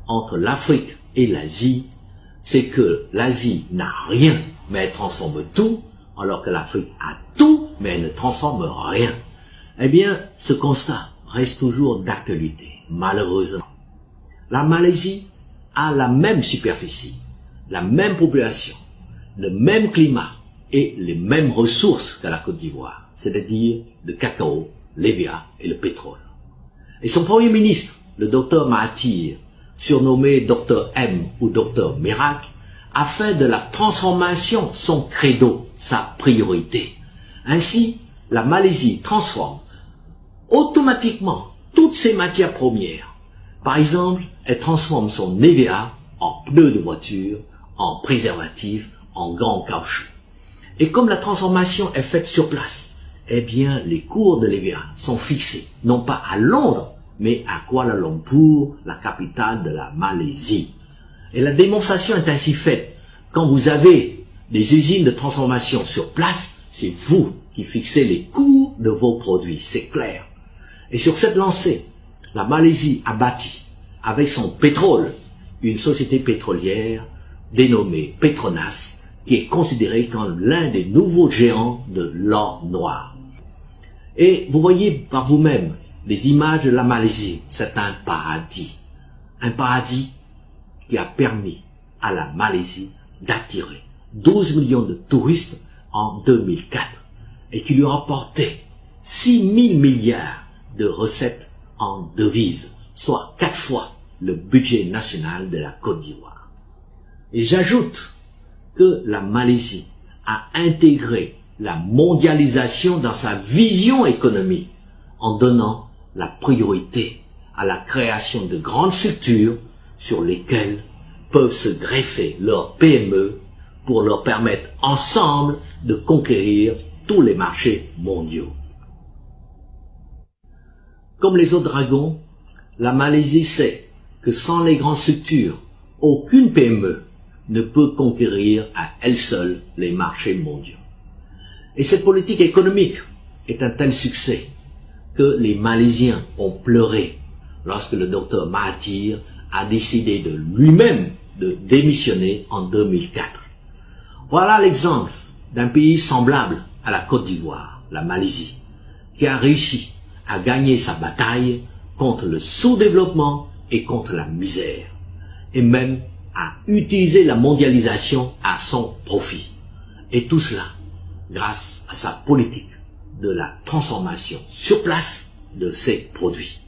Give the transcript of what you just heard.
entre l'Afrique et l'Asie, c'est que l'Asie n'a rien, mais elle transforme tout, alors que l'Afrique a tout, mais elle ne transforme rien. Eh bien, ce constat reste toujours d'actualité, malheureusement. La Malaisie a la même superficie, la même population, le même climat et les mêmes ressources que la Côte d'Ivoire, c'est-à-dire le cacao, l'EVA et le pétrole. Et son premier ministre, le docteur Mahathir, surnommé Docteur M ou Docteur Miracle, a fait de la transformation son credo, sa priorité. Ainsi, la Malaisie transforme automatiquement toutes ses matières premières. Par exemple, elle transforme son EVA en pneus de voiture, en préservatifs, en gants en caoutchouc. Et comme la transformation est faite sur place, eh bien, les cours de l'EVA sont fixés, non pas à Londres, mais à Kuala Lumpur, la capitale de la Malaisie. Et la démonstration est ainsi faite. Quand vous avez des usines de transformation sur place, c'est vous qui fixez les coûts de vos produits, c'est clair. Et sur cette lancée, la Malaisie a bâti, avec son pétrole, une société pétrolière dénommée Petronas, qui est considérée comme l'un des nouveaux géants de l'or noir. Et vous voyez par vous-même les images de la Malaisie, c'est un paradis qui a permis à la Malaisie d'attirer 12 millions de touristes en 2004 et qui lui a rapporté 6 000 milliards de recettes en devises, soit 4 fois le budget national de la Côte d'Ivoire. Et j'ajoute que la Malaisie a intégré la mondialisation dans sa vision économique en donnant la priorité à la création de grandes structures sur lesquelles peuvent se greffer leurs PME pour leur permettre ensemble de conquérir tous les marchés mondiaux. Comme les autres dragons, la Malaisie sait que sans les grandes structures, aucune PME ne peut conquérir à elle seule les marchés mondiaux. Et cette politique économique est un tel succès que les Malaisiens ont pleuré lorsque le docteur Mahathir a décidé de lui-même de démissionner en 2004. Voilà l'exemple d'un pays semblable à la Côte d'Ivoire, la Malaisie, qui a réussi à gagner sa bataille contre le sous-développement et contre la misère, et même à utiliser la mondialisation à son profit. Et tout cela grâce à sa politique de la transformation sur place de ses produits.